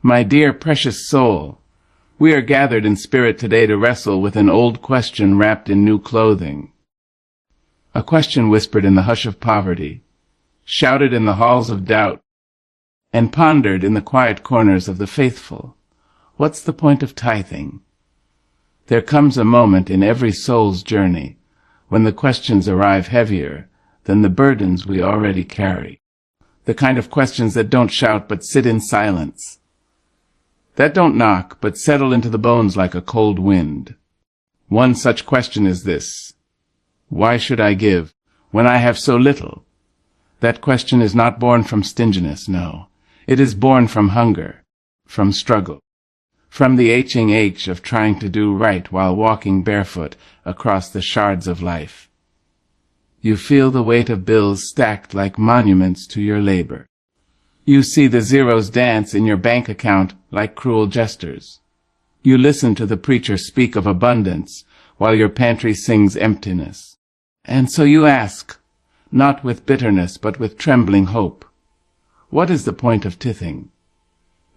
My dear precious soul, we are gathered in spirit today to wrestle with an old question wrapped in new clothing. A question whispered in the hush of poverty, shouted in the halls of doubt, and pondered in the quiet corners of the faithful. What's the point of tithing? There comes a moment in every soul's journey when the questions arrive heavier than the burdens we already carry. The kind of questions that don't shout but sit in silence, that don't knock but settle into the bones like a cold wind. One such question is this: why should I give when I have so little? That question is not born from stinginess, no. It is born from hunger, from struggle, from the aching ache of trying to do right while walking barefoot across the shards of life. You feel the weight of bills stacked like monuments to your labor. You see the zeros dance in your bank account like cruel jesters. You listen to the preacher speak of abundance while your pantry sings emptiness. And so you ask, not with bitterness but with trembling hope, what is the point of tithing?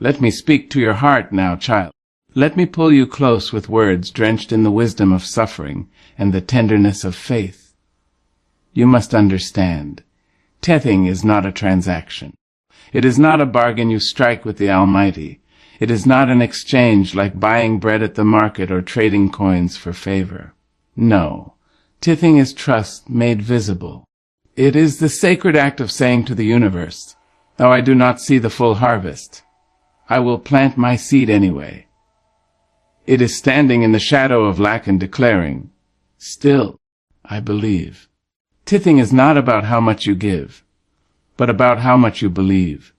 Let me speak to your heart now, child. Let me pull you close with words drenched in the wisdom of suffering and the tenderness of faith. You must understand, tithing is not a transaction. It is not a bargain you strike with the Almighty. It is not an exchange like buying bread at the market or trading coins for favor. No, tithing is trust made visible. It is the sacred act of saying to the universe, though I do not see the full harvest, I will plant my seed anyway. It is standing in the shadow of lack and declaring, still, I believe. Tithing is not about how much you give, but about how much you believe.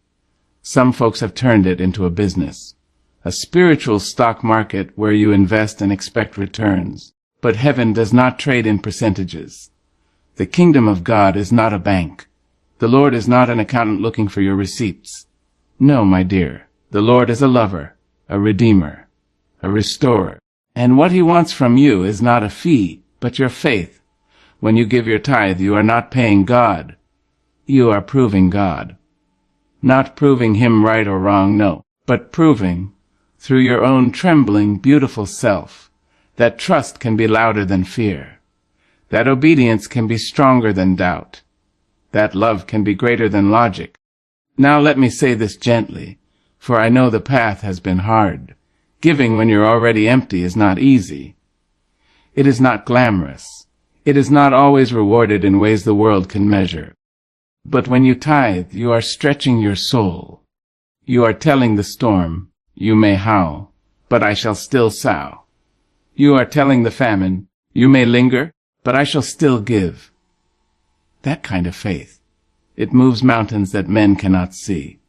Some folks have turned it into a business, a spiritual stock market where you invest and expect returns. But heaven does not trade in percentages. The kingdom of God is not a bank. The Lord is not an accountant looking for your receipts. No, my dear, the Lord is a lover, a redeemer, a restorer. And what he wants from you is not a fee, but your faith. When you give your tithe, you are not paying God. You are proving God. Not proving him right or wrong, no, but proving, through your own trembling, beautiful self, that trust can be louder than fear, that obedience can be stronger than doubt, that love can be greater than logic. Now let me say this gently, for I know the path has been hard. Giving when you're already empty is not easy. It is not glamorous. It is not always rewarded in ways the world can measure. But when you tithe, you are stretching your soul. You are telling the storm, you may howl, but I shall still sow. You are telling the famine, you may linger, but I shall still give. That kind of faith, it moves mountains that men cannot see.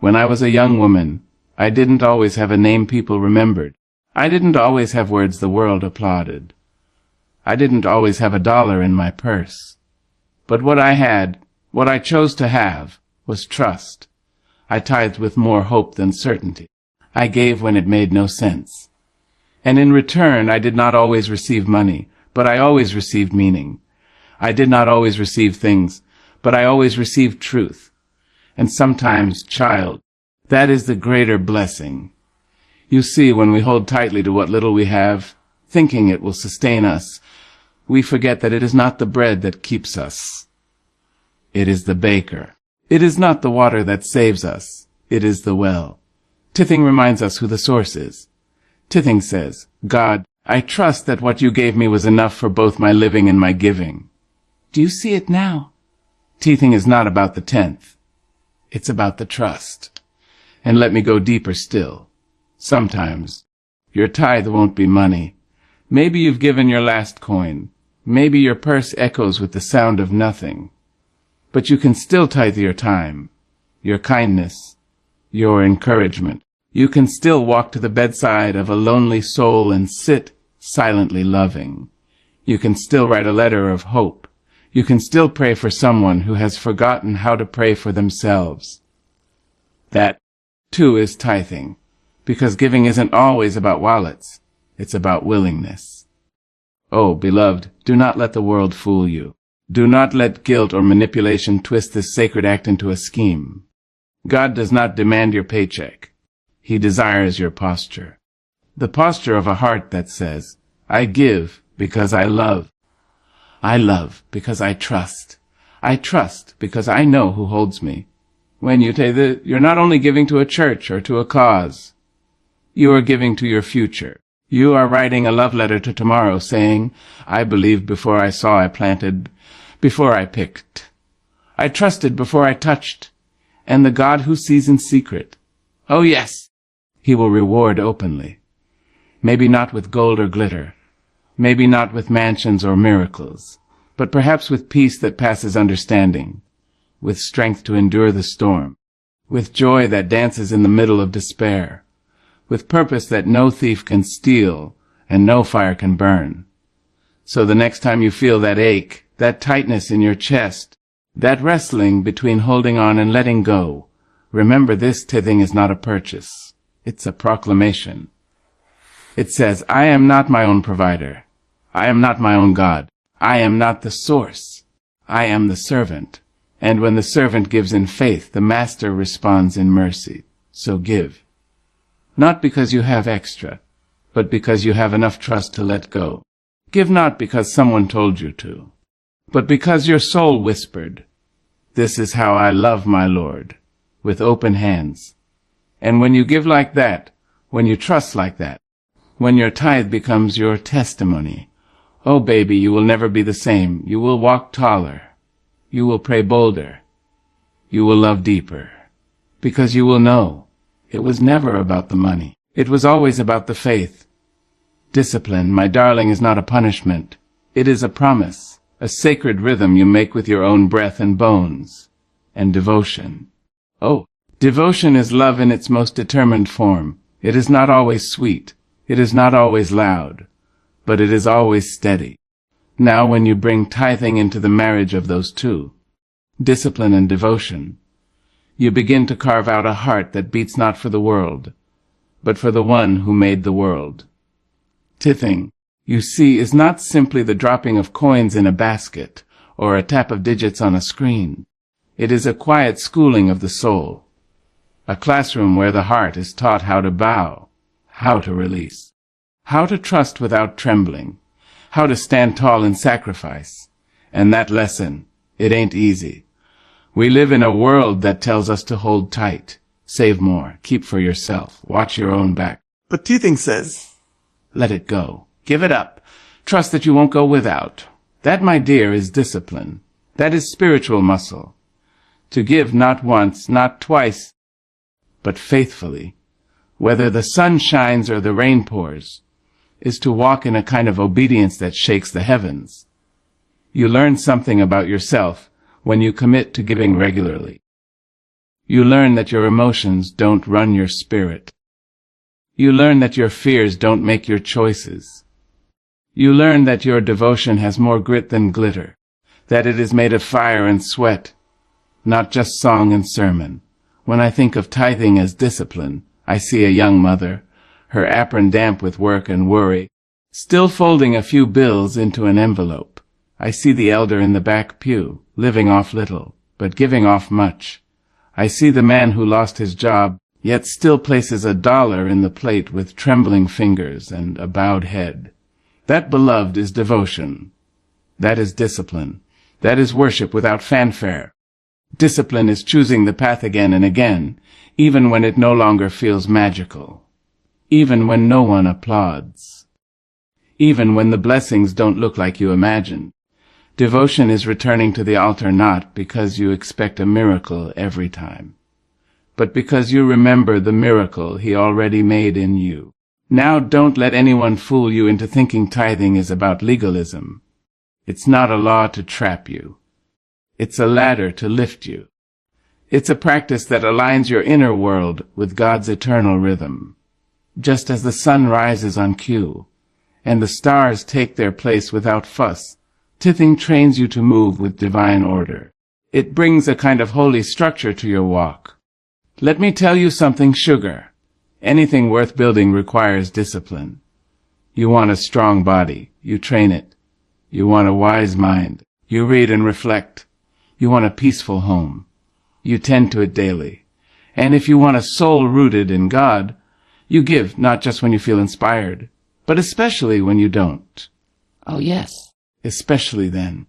When I was a young woman, I didn't always have a name people remembered. I didn't always have words the world applauded. I didn't always have $1 in my purse. But what I had, what I chose to have, was trust. I tithed with more hope than certainty. I gave when it made no sense. And in return, I did not always receive money, but I always received meaning. I did not always receive things, but I always received truth. And sometimes, child, that is the greater blessing. You see, when we hold tightly to what little we have, thinking it will sustain us, we forget that it is not the bread that keeps us. It is the baker. It is not the water that saves us. It is the well. Tithing reminds us who the source is. Tithing says, God, I trust that what you gave me was enough for both my living and my giving. Do you see it now? Tithing is not about the tenth. It's about the trust. And let me go deeper still. Sometimes your tithe won't be money. Maybe you've given your last coin. Maybe your purse echoes with the sound of nothing. But you can still tithe your time, your kindness, your encouragement. You can still walk to the bedside of a lonely soul and sit silently loving. You can still write a letter of hope. You can still pray for someone who has forgotten how to pray for themselves. That, too, is tithing, because giving isn't always about wallets. It's about willingness. Oh, beloved, do not let the world fool you. Do not let guilt or manipulation twist this sacred act into a scheme. God does not demand your paycheck. He desires your posture. The posture of a heart that says, I give because I love. I love because I trust. I trust because I know who holds me. When you tithe, you're not only giving to a church or to a cause. You are giving to your future. You are writing a love letter to tomorrow saying, I believed before I saw, I planted, before I picked. I trusted before I touched. And the God who sees in secret, oh yes, he will reward openly. Maybe not with gold or glitter, maybe not with mansions or miracles, but perhaps with peace that passes understanding, with strength to endure the storm, with joy that dances in the middle of despair, with purpose that no thief can steal and no fire can burn. So the next time you feel that ache, that tightness in your chest, that wrestling between holding on and letting go, remember this tithing is not a purchase. It's a proclamation. It says, I am not my own provider. I am not my own God. I am not the source. I am the servant. And when the servant gives in faith, the master responds in mercy. So give. Not because you have extra, but because you have enough trust to let go. Give not because someone told you to, but because your soul whispered, this is how I love my Lord, with open hands. And when you give like that, when you trust like that, when your tithe becomes your testimony, oh baby, you will never be the same. You will walk taller. You will pray bolder. You will love deeper. Because you will know it was never about the money. It was always about the faith. Discipline, my darling, is not a punishment. It is a promise, a sacred rhythm you make with your own breath and bones. And devotion. Oh, devotion is love in its most determined form. It is not always sweet. It is not always loud. But it is always steady. Now when you bring tithing into the marriage of those two, discipline and devotion, you begin to carve out a heart that beats not for the world, but for the one who made the world. Tithing, you see, is not simply the dropping of coins in a basket or a tap of digits on a screen. It is a quiet schooling of the soul, a classroom where the heart is taught how to bow, how to release, how to trust without trembling, how to stand tall in sacrifice. And that lesson, it ain't easy. We live in a world that tells us to hold tight, save more, keep for yourself, watch your own back. But tithing says, let it go, give it up, trust that you won't go without. That, my dear, is discipline. That is spiritual muscle. To give not once, not twice, but faithfully, whether the sun shines or the rain pours, is to walk in a kind of obedience that shakes the heavens. You learn something about yourself when you commit to giving regularly. You learn that your emotions don't run your spirit. You learn that your fears don't make your choices. You learn that your devotion has more grit than glitter, that it is made of fire and sweat, not just song and sermon. When I think of tithing as discipline, I see a young mother, her apron damp with work and worry, still folding a few bills into an envelope. I see the elder in the back pew, living off little, but giving off much. I see the man who lost his job, yet still places $1 in the plate with trembling fingers and a bowed head. That, beloved, is devotion. That is discipline. That is worship without fanfare. Discipline is choosing the path again and again, even when it no longer feels magical. Even when no one applauds. Even when the blessings don't look like you imagined. Devotion is returning to the altar not because you expect a miracle every time, but because you remember the miracle he already made in you. Now don't let anyone fool you into thinking tithing is about legalism. It's not a law to trap you. It's a ladder to lift you. It's a practice that aligns your inner world with God's eternal rhythm. Just as the sun rises on cue, and the stars take their place without fuss, tithing trains you to move with divine order. It brings a kind of holy structure to your walk. Let me tell you something, sugar. Anything worth building requires discipline. You want a strong body, you train it. You want a wise mind, you read and reflect. You want a peaceful home, you tend to it daily. And if you want a soul rooted in God, You give not just when you feel inspired, but especially when you don't. Oh, yes. Especially then.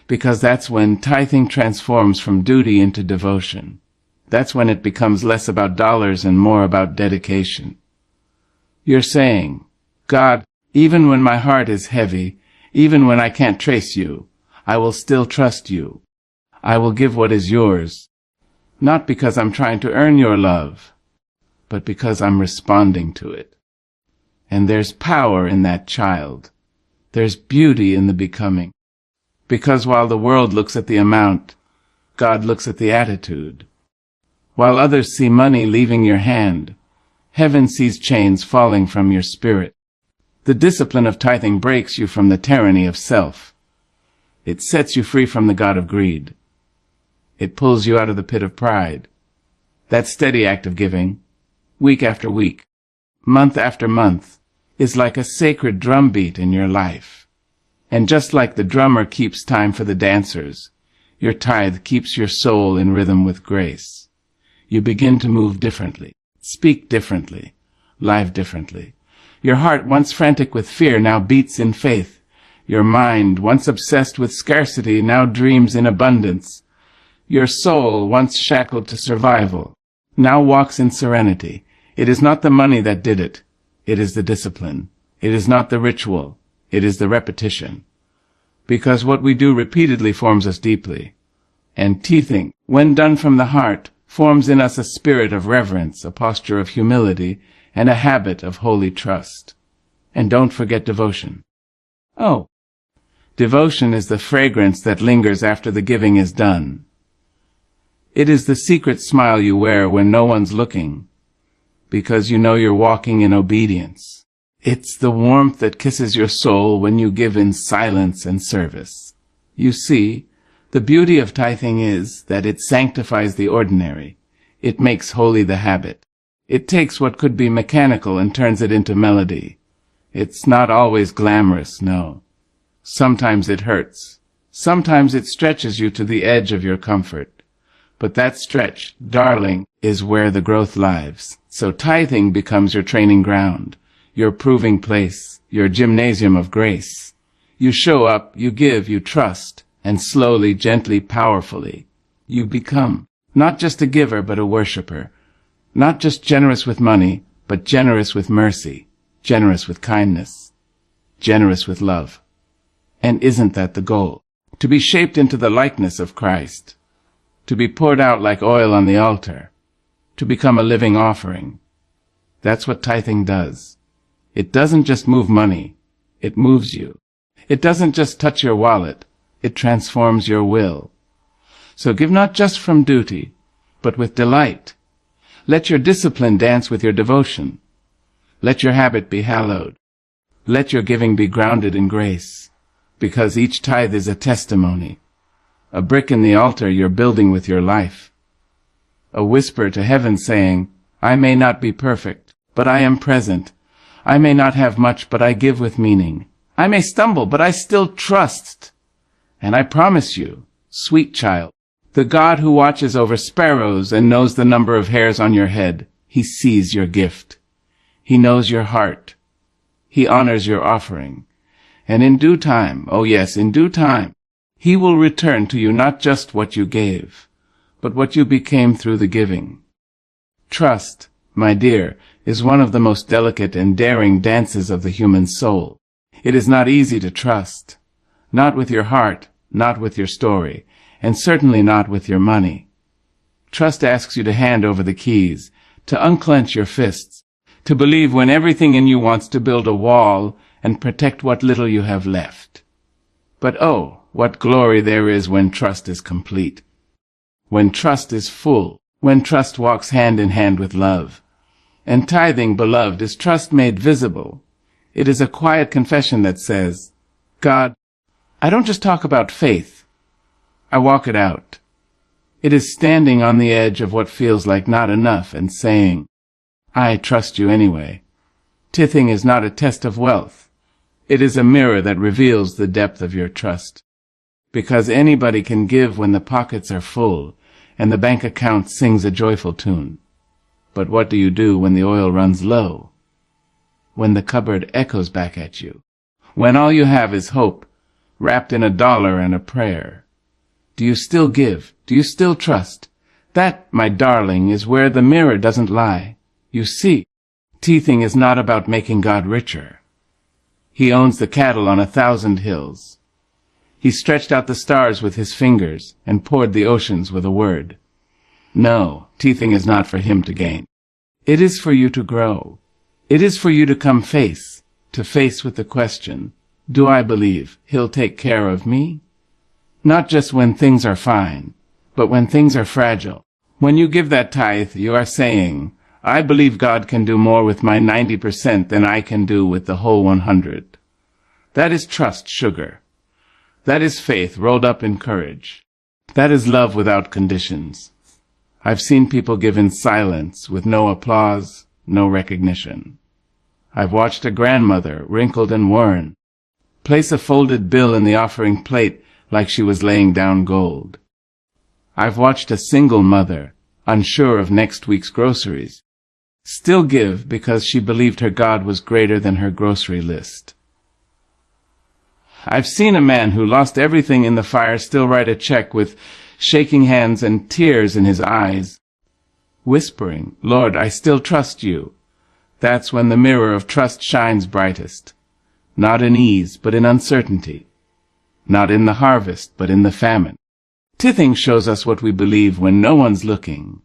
Because that's when tithing transforms from duty into devotion. That's when it becomes less about dollars and more about dedication. You're saying, God, even when my heart is heavy, even when I can't trace you, I will still trust you. I will give what is yours, not because I'm trying to earn your love, but because I'm responding to it. And there's power in that child. There's beauty in the becoming. Because while the world looks at the amount, God looks at the attitude. While others see money leaving your hand, heaven sees chains falling from your spirit. The discipline of tithing breaks you from the tyranny of self. It sets you free from the god of greed. It pulls you out of the pit of pride. That steady act of giving, week after week, month after month, is like a sacred drumbeat in your life. And just like the drummer keeps time for the dancers, your tithe keeps your soul in rhythm with grace. You begin to move differently, speak differently, live differently. Your heart, once frantic with fear, now beats in faith. Your mind, once obsessed with scarcity, now dreams in abundance. Your soul, once shackled to survival, now walks in serenity. It is not the money that did it. It is the discipline. It is not the ritual. It is the repetition. Because what we do repeatedly forms us deeply. And tithing, when done from the heart, forms in us a spirit of reverence, a posture of humility, and a habit of holy trust. And don't forget devotion. Oh, devotion is the fragrance that lingers after the giving is done. It is the secret smile you wear when no one's looking, because you know you're walking in obedience. It's the warmth that kisses your soul when you give in silence and service. You see, the beauty of tithing is that it sanctifies the ordinary. It makes holy the habit. It takes what could be mechanical and turns it into melody. It's not always glamorous, no. Sometimes it hurts. Sometimes it stretches you to the edge of your comfort. But that stretch, darling, is where the growth lives. So tithing becomes your training ground, your proving place, your gymnasium of grace. You show up, you give, you trust, and slowly, gently, powerfully, you become not just a giver but a worshiper, not just generous with money, but generous with mercy, generous with kindness, generous with love. And isn't that the goal? To be shaped into the likeness of Christ, to be poured out like oil on the altar, to become a living offering. That's what tithing does. It doesn't just move money, it moves you. It doesn't just touch your wallet, it transforms your will. So give not just from duty, but with delight. Let your discipline dance with your devotion. Let your habit be hallowed. Let your giving be grounded in grace, because each tithe is a testimony, a brick in the altar you're building with your life, a whisper to heaven saying, I may not be perfect, but I am present. I may not have much, but I give with meaning. I may stumble, but I still trust. And I promise you, sweet child, the God who watches over sparrows and knows the number of hairs on your head, he sees your gift. He knows your heart. He honors your offering. And in due time, oh yes, in due time, he will return to you not just what you gave, but what you became through the giving. Trust, my dear, is one of the most delicate and daring dances of the human soul. It is not easy to trust, not with your heart, not with your story, and certainly not with your money. Trust asks you to hand over the keys, to unclench your fists, to believe when everything in you wants to build a wall and protect what little you have left. But oh, what glory there is when trust is complete, when trust is full, when trust walks hand in hand with love. And tithing, beloved, is trust made visible. It is a quiet confession that says, God, I don't just talk about faith, I walk it out. It is standing on the edge of what feels like not enough and saying, I trust you anyway. Tithing is not a test of wealth. It is a mirror that reveals the depth of your trust. Because anybody can give when the pockets are full and the bank account sings a joyful tune. But what do you do when the oil runs low? When the cupboard echoes back at you? When all you have is hope, wrapped in $1 and a prayer? Do you still give? Do you still trust? That, my darling, is where the mirror doesn't lie. You see, tithing is not about making God richer. He owns the cattle on 1,000 hills. He stretched out the stars with his fingers and poured the oceans with a word. No, tithing is not for him to gain. It is for you to grow. It is for you to come face to face with the question, do I believe he'll take care of me? Not just when things are fine, but when things are fragile. When you give that tithe, you are saying, I believe God can do more with my 90% than I can do with the whole 100. That is trust sugar. That is faith rolled up in courage. That is love without conditions. I've seen people give in silence with no applause, no recognition. I've watched a grandmother, wrinkled and worn, place a folded bill in the offering plate like she was laying down gold. I've watched a single mother, unsure of next week's groceries, still give because she believed her God was greater than her grocery list. I've seen a man who lost everything in the fire still write a check with shaking hands and tears in his eyes, whispering, Lord, I still trust you. That's when the mirror of trust shines brightest, not in ease, but in uncertainty, not in the harvest, but in the famine. Tithing shows us what we believe when no one's looking.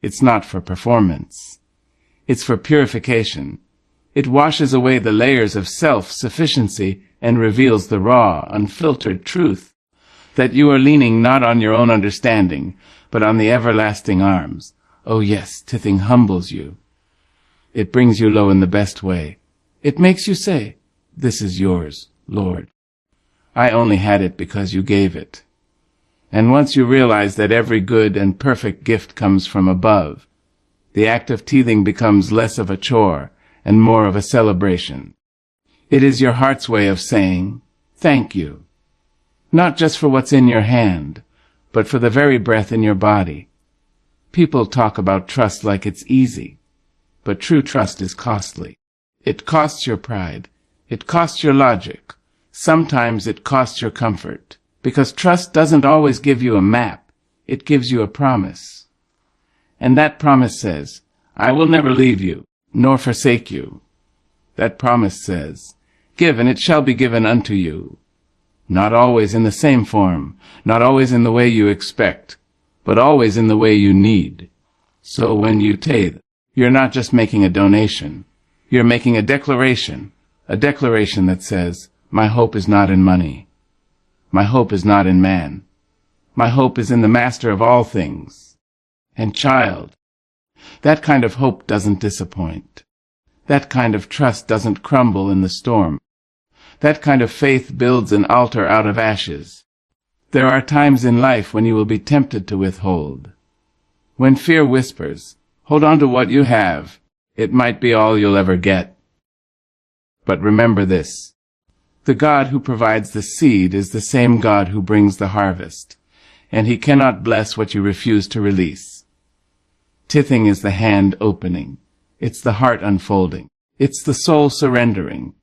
It's not for performance. It's for purification. It washes away the layers of self-sufficiency and reveals the raw, unfiltered truth, that you are leaning not on your own understanding, but on the everlasting arms. Oh yes, tithing humbles you. It brings you low in the best way. It makes you say, this is yours, Lord. I only had it because you gave it. And once you realize that every good and perfect gift comes from above, the act of tithing becomes less of a chore and more of a celebration. It is your heart's way of saying, thank you. Not just for what's in your hand, but for the very breath in your body. People talk about trust like it's easy, but true trust is costly. It costs your pride. It costs your logic. Sometimes it costs your comfort, because trust doesn't always give you a map. It gives you a promise. And that promise says, I will never leave you, nor forsake you. That promise says, give and it shall be given unto you. Not always in the same form, not always in the way you expect, but always in the way you need. So when you tithe, you're not just making a donation. You're making a declaration that says, my hope is not in money. My hope is not in man. My hope is in the Master of all things. And child, that kind of hope doesn't disappoint. That kind of trust doesn't crumble in the storm. That kind of faith builds an altar out of ashes. There are times in life when you will be tempted to withhold. When fear whispers, hold on to what you have. It might be all you'll ever get. But remember this. The God who provides the seed is the same God who brings the harvest, and he cannot bless what you refuse to release. Tithing is the hand opening. It's the heart unfolding. It's the soul surrendering.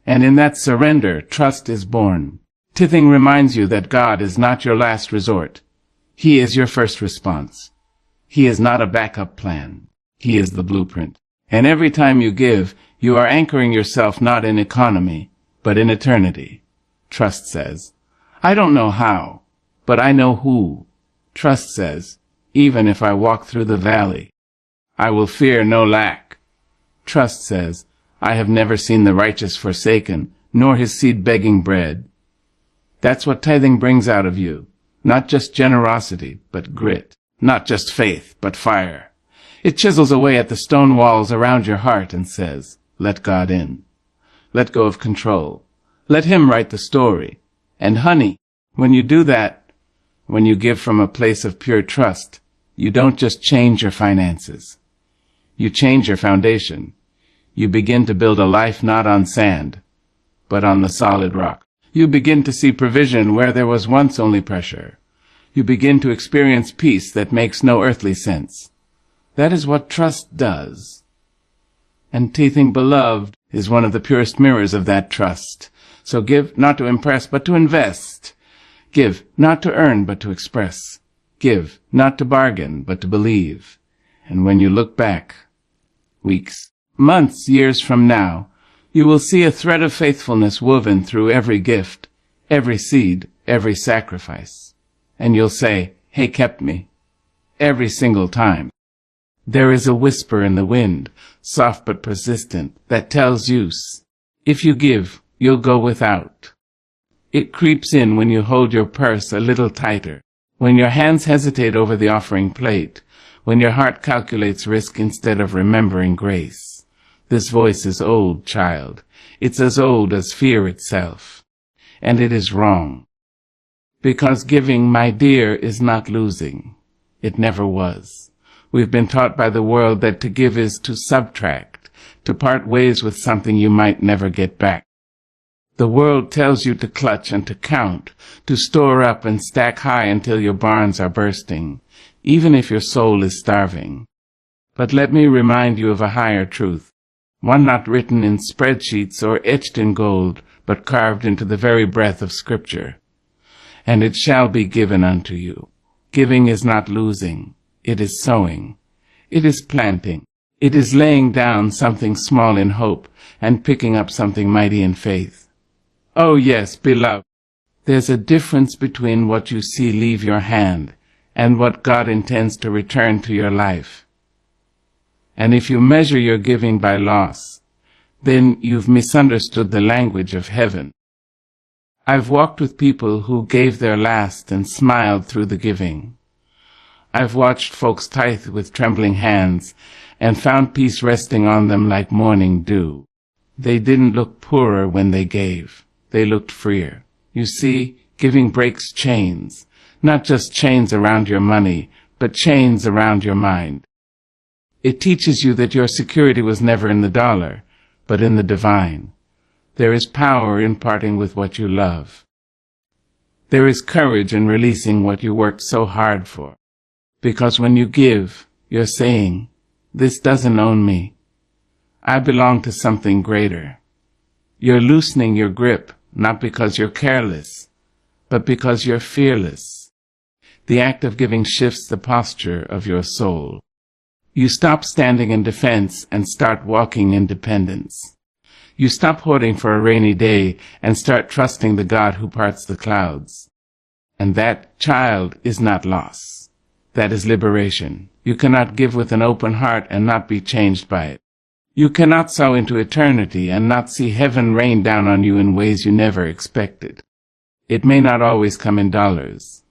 And in that surrender, trust is born. Tithing reminds you that God is not your last resort. He is your first response. He is not a backup plan. He is the blueprint. And every time you give, you are anchoring yourself not in economy, but in eternity. Trust says, I don't know how, but I know who. Trust says, even if I walk through the valley, I will fear no lack. Trust says, I have never seen the righteous forsaken, nor his seed begging bread. That's what tithing brings out of you. Not just generosity, but grit. Not just faith, but fire. It chisels away at the stone walls around your heart and says, let God in. Let go of control. Let him write the story. And honey, when you do that, when you give from a place of pure trust, you don't just change your finances. You change your foundation. You begin to build a life not on sand, but on the solid rock. You begin to see provision where there was once only pressure. You begin to experience peace that makes no earthly sense. That is what trust does. And Tithing, beloved, is one of the purest mirrors of that trust. So give not to impress, but to invest. Give not to earn, but to express. Give not to bargain, but to believe. And when you look back, weeks, months, years from now, you will see a thread of faithfulness woven through every gift, every seed, every sacrifice. And you'll say, "He kept me," every single time. There is a whisper in the wind, soft but persistent, that tells you, if you give, you'll go without. It creeps in when you hold your purse a little tighter, when your hands hesitate over the offering plate, when your heart calculates risk instead of remembering grace. This voice is old, child. It's as old as fear itself. And it is wrong. Because giving, my dear, is not losing. It never was. We've been taught by the world that to give is to subtract, to part ways with something you might never get back. The world tells you to clutch and to count, to store up and stack high until your barns are bursting, even if your soul is starving. But let me remind you of a higher truth, one not written in spreadsheets or etched in gold, but carved into the very breath of Scripture. And it shall be given unto you. Giving is not losing. It is sowing. It is planting. It is laying down something small in hope and picking up something mighty in faith. Oh yes, beloved, there's a difference between what you see leave your hand and what God intends to return to your life. And if you measure your giving by loss, then you've misunderstood the language of heaven. I've walked with people who gave their last and smiled through the giving. I've watched folks tithe with trembling hands and found peace resting on them like morning dew. They didn't look poorer when they gave. They looked freer. You see, giving breaks chains, not just chains around your money, but chains around your mind. It teaches you that your security was never in the dollar, but in the divine. There is power in parting with what you love. There is courage in releasing what you worked so hard for. Because when you give, you're saying, "This doesn't own me. I belong to something greater." You're loosening your grip, not because you're careless, but because you're fearless. The act of giving shifts the posture of your soul. You stop standing in defense and start walking in dependence. You stop hoarding for a rainy day and start trusting the God who parts the clouds. And that, child, is not loss. That is liberation. You cannot give with an open heart and not be changed by it. You cannot sow into eternity and not see heaven rain down on you in ways you never expected. It may not always come in dollars.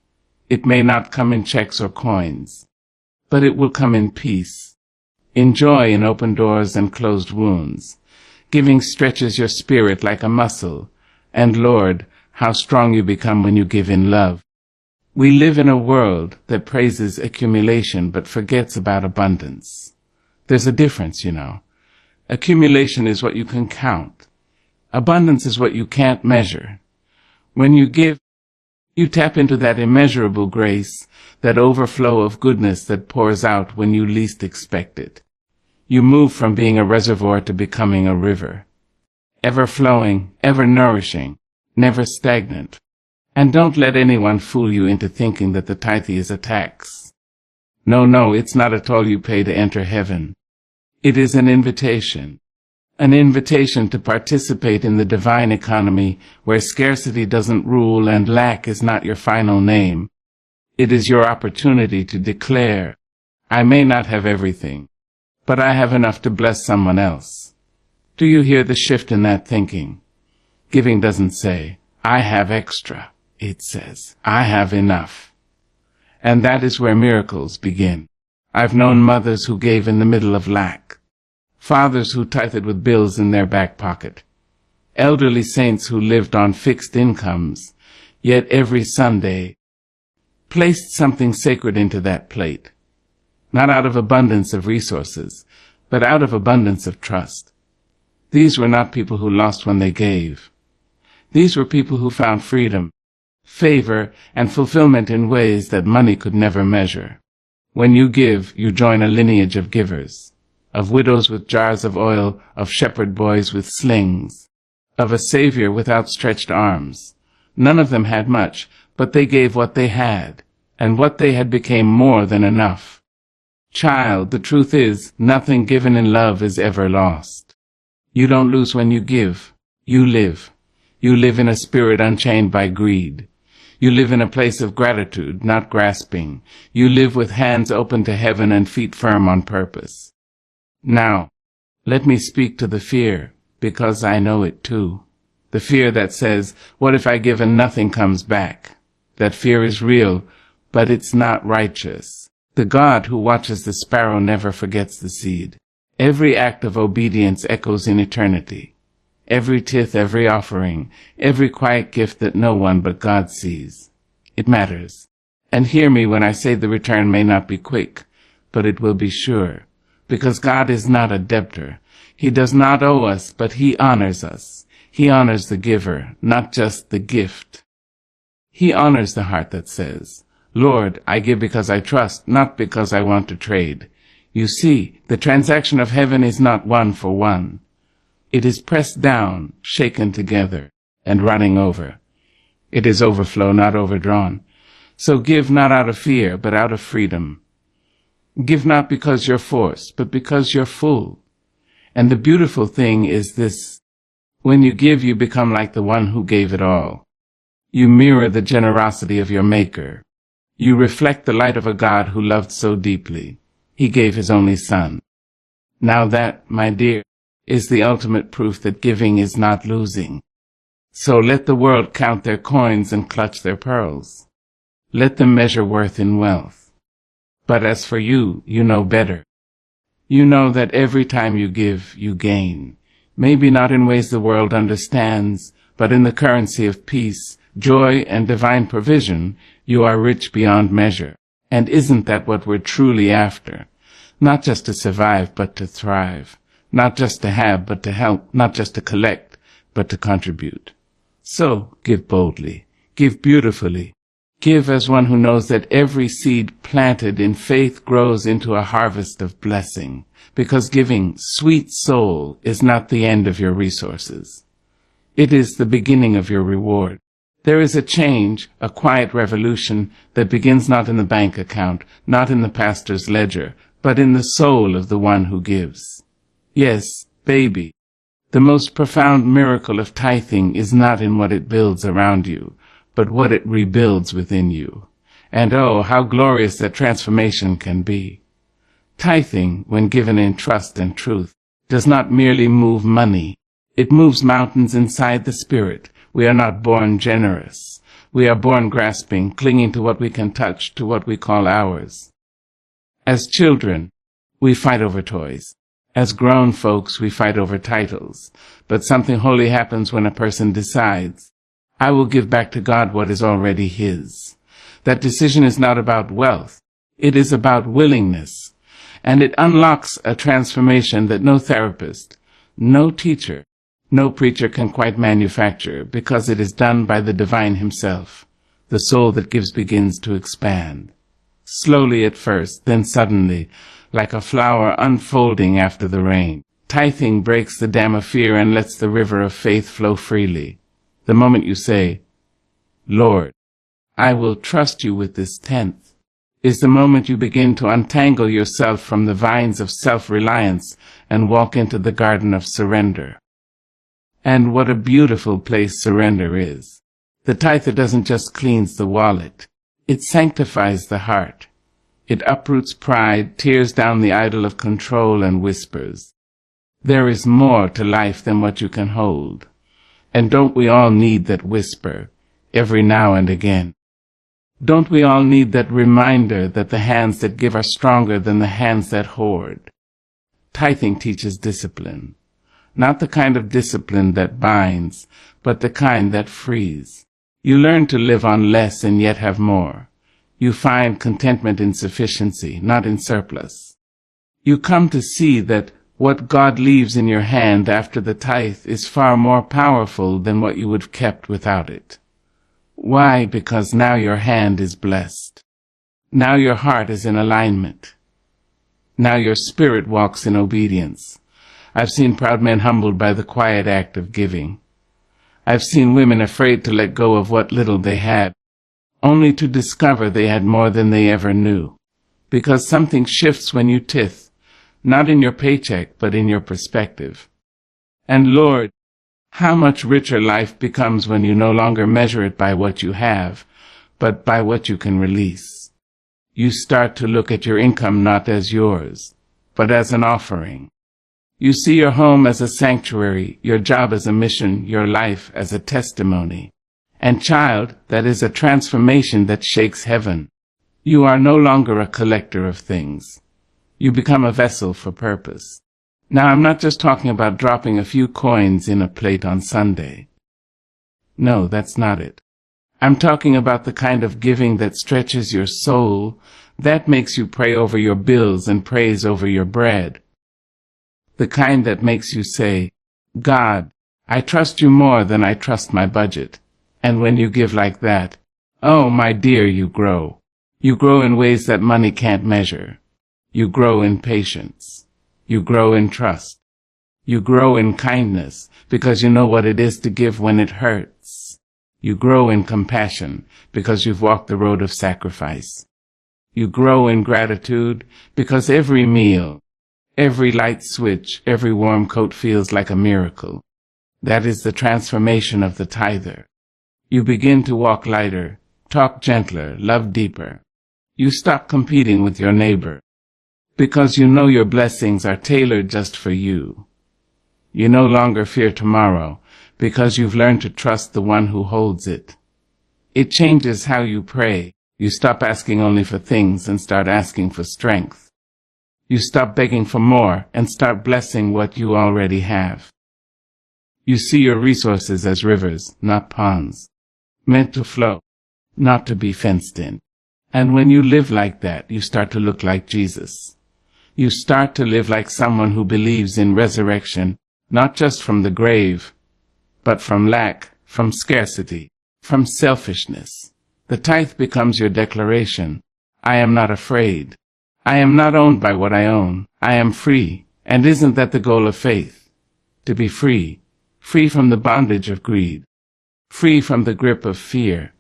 It may not come in checks or coins. But it will come in peace, in joy in open doors and closed wounds. Giving stretches your spirit like a muscle, and Lord, how strong you become when you give in love. We live in a world that praises accumulation but forgets about abundance. There's a difference, you know. Accumulation is what you can count. Abundance is what you can't measure. When you give, you tap into that immeasurable grace, that overflow of goodness that pours out when you least expect it. You move from being a reservoir to becoming a river. Ever flowing, ever nourishing, never stagnant. And don't let anyone fool you into thinking that the tithe is a tax. No, it's not a toll you pay to enter heaven. It is an invitation to participate in the divine economy where scarcity doesn't rule and lack is not your final name. It is your opportunity to declare, "I may not have everything, but I have enough to bless someone else." Do you hear the shift in that thinking? Giving doesn't say, "I have extra." It says, "I have enough." And that is where miracles begin. I've known mothers who gave in the middle of lack, fathers who tithed with bills in their back pocket, elderly saints who lived on fixed incomes, yet every Sunday placed something sacred into that plate, not out of abundance of resources, but out of abundance of trust. These were not people who lost when they gave. These were people who found freedom, favor, and fulfillment in ways that money could never measure. When you give, you join a lineage of givers, of widows with jars of oil, of shepherd boys with slings, of a Savior with outstretched arms. None of them had much, but they gave what they had, and what they had became more than enough. Child, the truth is, nothing given in love is ever lost. You don't lose when you give. You live. You live in a spirit unchained by greed. You live in a place of gratitude, not grasping. You live with hands open to heaven and feet firm on purpose. Now, let me speak to the fear, because I know it too. The fear that says, what if I give and nothing comes back? That fear is real, but it's not righteous. The God who watches the sparrow never forgets the seed. Every act of obedience echoes in eternity. Every tithe, every offering, every quiet gift that no one but God sees. It matters. And hear me when I say the return may not be quick, but it will be sure. Because God is not a debtor. He does not owe us, but He honors us. He honors the giver, not just the gift. He honors the heart that says, Lord, I give because I trust, not because I want to trade. You see, the transaction of heaven is not one for one. It is pressed down, shaken together, and running over. It is overflow, not overdrawn. So give not out of fear, but out of freedom. Give not because you're forced, but because you're full. And the beautiful thing is this. When you give, you become like the one who gave it all. You mirror the generosity of your Maker. You reflect the light of a God who loved so deeply. He gave His only Son. Now that, my dear, is the ultimate proof that giving is not losing. So let the world count their coins and clutch their pearls. Let them measure worth in wealth. But as for you, you know better. You know that every time you give, you gain. Maybe not in ways the world understands, but in the currency of peace, joy, and divine provision, you are rich beyond measure. And isn't that what we're truly after? Not just to survive, but to thrive. Not just to have, but to help. Not just to collect, but to contribute. So, give boldly. Give beautifully. Give as one who knows that every seed planted in faith grows into a harvest of blessing. Because giving, sweet soul, is not the end of your resources. It is the beginning of your reward. There is a change, a quiet revolution, that begins not in the bank account, not in the pastor's ledger, but in the soul of the one who gives. Yes, baby, the most profound miracle of tithing is not in what it builds around you, but what it rebuilds within you. And oh, how glorious that transformation can be. Tithing, when given in trust and truth, does not merely move money. It moves mountains inside the spirit. We are not born generous. We are born grasping, clinging to what we can touch, to what we call ours. As children, we fight over toys. As grown folks, we fight over titles. But something holy happens when a person decides, I will give back to God what is already His. That decision is not about wealth. It is about willingness. And it unlocks a transformation that no therapist, no teacher, no preacher can quite manufacture, because it is done by the divine Himself. The soul that gives begins to expand. Slowly at first, then suddenly, like a flower unfolding after the rain. Tithing breaks the dam of fear and lets the river of faith flow freely. The moment you say, Lord, I will trust you with this tenth, is the moment you begin to untangle yourself from the vines of self-reliance and walk into the garden of surrender. And what a beautiful place surrender is. The tither doesn't just cleanse the wallet. It sanctifies the heart. It uproots pride, tears down the idol of control, and whispers, there is more to life than what you can hold. And don't we all need that whisper, every now and again? Don't we all need that reminder that the hands that give are stronger than the hands that hoard? Tithing teaches discipline. Not the kind of discipline that binds, but the kind that frees. You learn to live on less and yet have more. You find contentment in sufficiency, not in surplus. You come to see that what God leaves in your hand after the tithe is far more powerful than what you would have kept without it. Why? Because now your hand is blessed. Now your heart is in alignment. Now your spirit walks in obedience. I've seen proud men humbled by the quiet act of giving. I've seen women afraid to let go of what little they had, only to discover they had more than they ever knew. Because something shifts when you tithe, not in your paycheck, but in your perspective. And Lord, how much richer life becomes when you no longer measure it by what you have, but by what you can release. You start to look at your income not as yours, but as an offering. You see your home as a sanctuary, your job as a mission, your life as a testimony. And child, that is a transformation that shakes heaven. You are no longer a collector of things. You become a vessel for purpose. Now, I'm not just talking about dropping a few coins in a plate on Sunday. No, that's not it. I'm talking about the kind of giving that stretches your soul, that makes you pray over your bills and praise over your bread. The kind that makes you say, God, I trust you more than I trust my budget. And when you give like that, oh my dear, you grow. You grow in ways that money can't measure. You grow in patience. You grow in trust. You grow in kindness because you know what it is to give when it hurts. You grow in compassion because you've walked the road of sacrifice. You grow in gratitude because every meal, every light switch, every warm coat feels like a miracle. That is the transformation of the tither. You begin to walk lighter, talk gentler, love deeper. You stop competing with your neighbor because you know your blessings are tailored just for you. You no longer fear tomorrow because you've learned to trust the one who holds it. It changes how you pray. You stop asking only for things and start asking for strength. You stop begging for more and start blessing what you already have. You see your resources as rivers, not ponds, meant to flow, not to be fenced in. And when you live like that, you start to look like Jesus. You start to live like someone who believes in resurrection, not just from the grave, but from lack, from scarcity, from selfishness. The tithe becomes your declaration. I am not afraid. I am not owned by what I own. I am free. And isn't that the goal of faith? To be free. Free from the bondage of greed. Free from the grip of fear.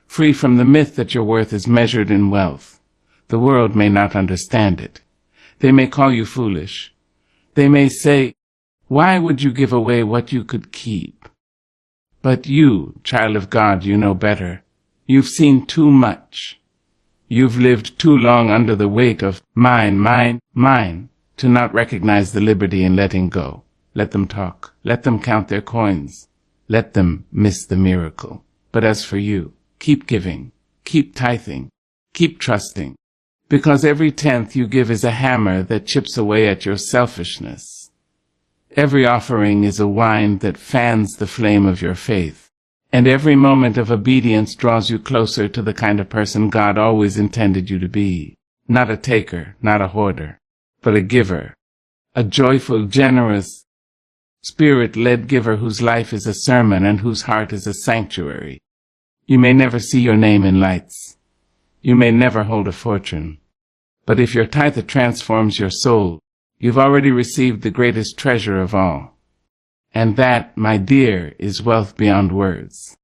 Free from the myth that your worth is measured in wealth. The world may not understand it. They may call you foolish. They may say, why would you give away what you could keep? But you, child of God, you know better. You've seen too much. You've lived too long under the weight of mine, mine, mine, to not recognize the liberty in letting go. Let them talk. Let them count their coins. Let them miss the miracle. But as for you, keep giving. Keep tithing. Keep trusting. Because every tenth you give is a hammer that chips away at your selfishness. Every offering is a wine that fans the flame of your faith. And every moment of obedience draws you closer to the kind of person God always intended you to be. Not a taker, not a hoarder, but a giver. A joyful, generous, spirit-led giver whose life is a sermon and whose heart is a sanctuary. You may never see your name in lights. You may never hold a fortune. But if your tithe transforms your soul, you've already received the greatest treasure of all. And that, my dear, is wealth beyond words.